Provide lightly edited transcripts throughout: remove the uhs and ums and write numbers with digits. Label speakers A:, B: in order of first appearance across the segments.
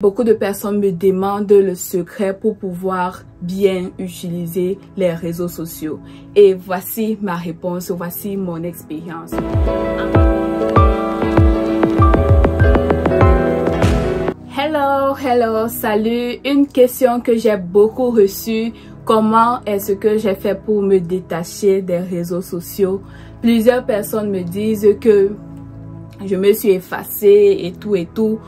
A: Beaucoup de personnes me demandent le secret pour pouvoir bien utiliser les réseaux sociaux. Et voici ma réponse, voici mon expérience. Hello, salut. Une question que j'ai beaucoup reçue. Comment est-ce que j'ai fait pour me détacher des réseaux sociaux? Plusieurs personnes me disent que je me suis effacée et tout.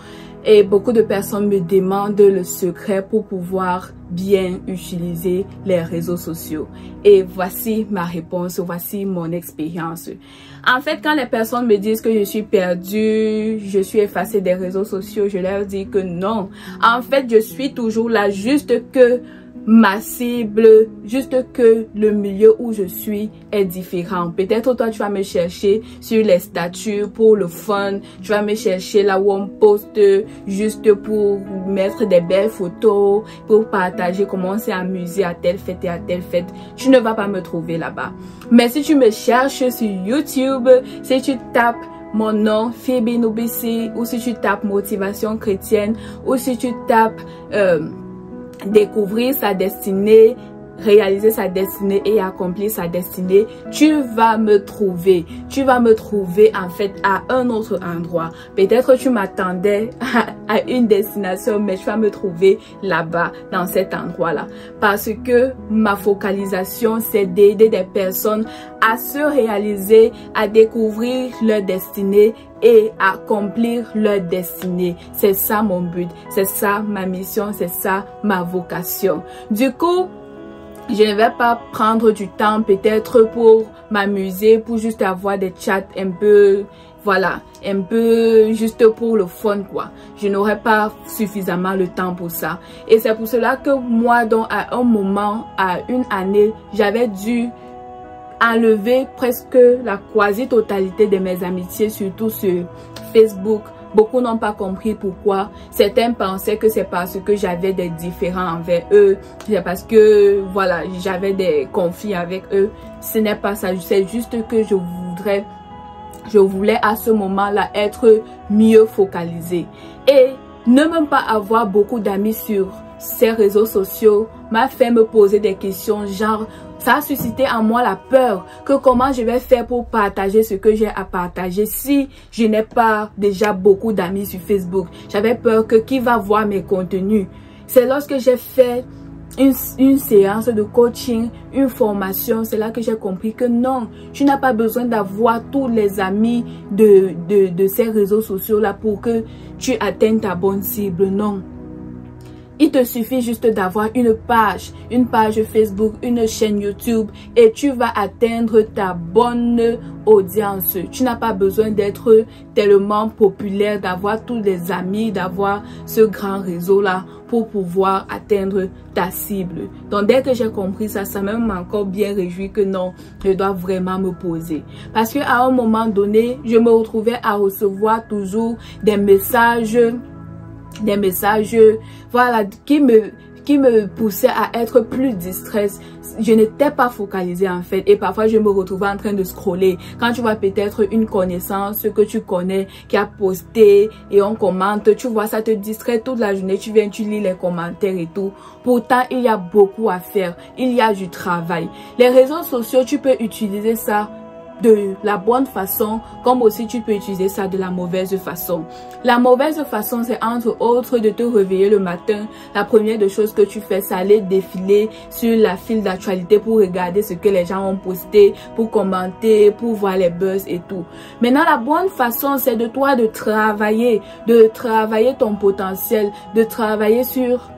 A: Et beaucoup de personnes me demandent le secret pour pouvoir bien utiliser les réseaux sociaux. Et voici ma réponse, voici mon expérience. En fait, quand les personnes me disent que je suis perdue, je suis effacée des réseaux sociaux, je leur dis que non. En fait, je suis toujours là, juste que ma cible, juste que le milieu où je suis est différent. Peut-être toi tu vas me chercher sur les statuts pour le fun, tu vas me chercher là où on poste juste pour mettre des belles photos, pour partager comment on s'est amusé à telle fête et à telle fête. Tu ne vas pas me trouver là-bas. Mais si tu me cherches sur YouTube, si tu tapes mon nom, Phoebe Nubisi, ou si tu tapes motivation chrétienne, ou si tu tapes découvrir sa destinée, réaliser sa destinée et accomplir sa destinée, tu vas me trouver. Tu vas me trouver en fait à un autre endroit. Peut-être tu m'attendais à une destination, mais tu vas me trouver là-bas, dans cet endroit-là. Parce que ma focalisation, c'est d'aider des personnes à se réaliser, à découvrir leur destinée et accomplir leur destinée. C'est ça mon but, c'est ça ma mission, c'est ça ma vocation. Du coup, je ne vais pas prendre du temps peut-être pour m'amuser, pour juste avoir des chats un peu, voilà, un peu juste pour le fun quoi. Je n'aurai pas suffisamment le temps pour ça. Et c'est pour cela que moi, donc à un moment, à une année, j'avais dû enlever presque la quasi-totalité de mes amitiés, surtout sur Facebook. Beaucoup n'ont pas compris pourquoi. Certains pensaient que c'est parce que j'avais des différends envers eux. C'est parce que, voilà, j'avais des conflits avec eux. Ce n'est pas ça. C'est juste que je voulais à ce moment-là être mieux focalisée. Et ne même pas avoir beaucoup d'amis sur ces réseaux sociaux m'a fait me poser des questions genre, ça a suscité en moi la peur que comment je vais faire pour partager ce que j'ai à partager si je n'ai pas déjà beaucoup d'amis sur Facebook. J'avais peur que qui va voir mes contenus. C'est lorsque j'ai fait une séance de coaching, une formation, c'est là que j'ai compris que non, tu n'as pas besoin d'avoir tous les amis de ces réseaux sociaux là pour que tu atteignes ta bonne cible. Non. Il te suffit juste d'avoir une page Facebook, une chaîne YouTube et tu vas atteindre ta bonne audience. Tu n'as pas besoin d'être tellement populaire, d'avoir tous les amis, d'avoir ce grand réseau-là pour pouvoir atteindre ta cible. Donc dès que j'ai compris ça, ça m'a encore bien réjoui que non, je dois vraiment me poser. Parce qu'à un moment donné, je me retrouvais à recevoir toujours des messages, voilà, qui me poussaient à être plus distraite. Je n'étais pas focalisée en fait et parfois je me retrouvais en train de scroller. Quand tu vois peut-être une connaissance que tu connais qui a posté et on commente, tu vois ça te distrait toute la journée, tu viens, tu lis les commentaires et tout. Pourtant il y a beaucoup à faire, il y a du travail. Les réseaux sociaux, tu peux utiliser ça de la bonne façon comme aussi tu peux utiliser ça de la mauvaise façon. La mauvaise façon, c'est entre autres de te réveiller le matin. La première des choses que tu fais, c'est aller défiler sur la file d'actualité pour regarder ce que les gens ont posté, pour commenter, pour voir les buzz et tout. Maintenant, la bonne façon, c'est de toi de travailler ton potentiel, de travailler sur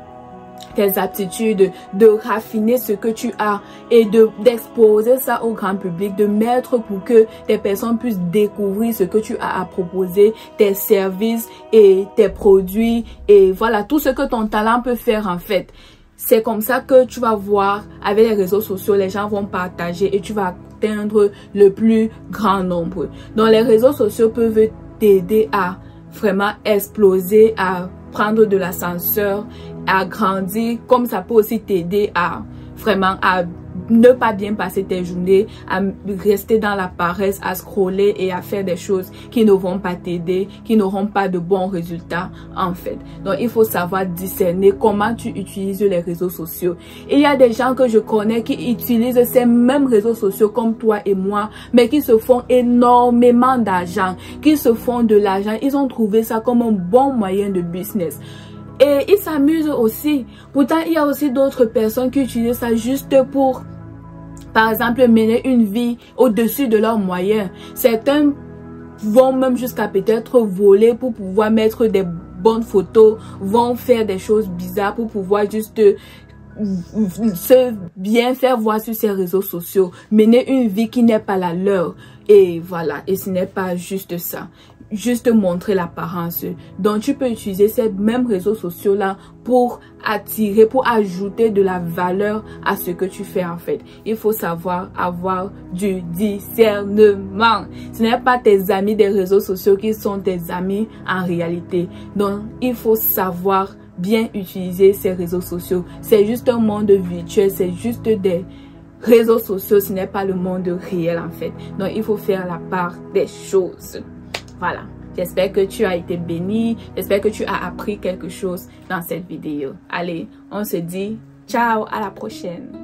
A: tes aptitudes, de raffiner ce que tu as et d'exposer ça au grand public, de mettre pour que des personnes puissent découvrir ce que tu as à proposer, tes services et tes produits et voilà, tout ce que ton talent peut faire en fait. C'est comme ça que tu vas voir avec les réseaux sociaux, les gens vont partager et tu vas atteindre le plus grand nombre. Donc les réseaux sociaux peuvent t'aider à vraiment exploser, à prendre de l'ascenseur, à grandir, comme ça peut aussi t'aider à vraiment à ne pas bien passer tes journées, à rester dans la paresse, à scroller et à faire des choses qui ne vont pas t'aider, qui n'auront pas de bons résultats en fait. Donc il faut savoir discerner comment tu utilises les réseaux sociaux. Il y a des gens que je connais qui utilisent ces mêmes réseaux sociaux comme toi et moi, mais qui se font énormément d'argent, qui se font de l'argent. Ils ont trouvé ça comme un bon moyen de business. Et ils s'amusent aussi. Pourtant, il y a aussi d'autres personnes qui utilisent ça juste pour, par exemple, mener une vie au-dessus de leurs moyens. Certains vont même jusqu'à peut-être voler pour pouvoir mettre des bonnes photos, vont faire des choses bizarres pour pouvoir juste se bien faire voir sur ces réseaux sociaux, mener une vie qui n'est pas la leur. Et voilà, et ce n'est pas juste ça, juste montrer l'apparence. Donc tu peux utiliser ces mêmes réseaux sociaux là pour attirer, pour ajouter de la valeur à ce que tu fais en fait. Il faut savoir avoir du discernement. Ce n'est pas tes amis des réseaux sociaux qui sont tes amis en réalité. Donc il faut savoir bien utiliser ces réseaux sociaux. C'est juste un monde virtuel, c'est juste des réseaux sociaux, ce n'est pas le monde réel en fait. Donc il faut faire la part des choses. Voilà, j'espère que tu as été béni, j'espère que tu as appris quelque chose dans cette vidéo. Allez, on se dit ciao, à la prochaine.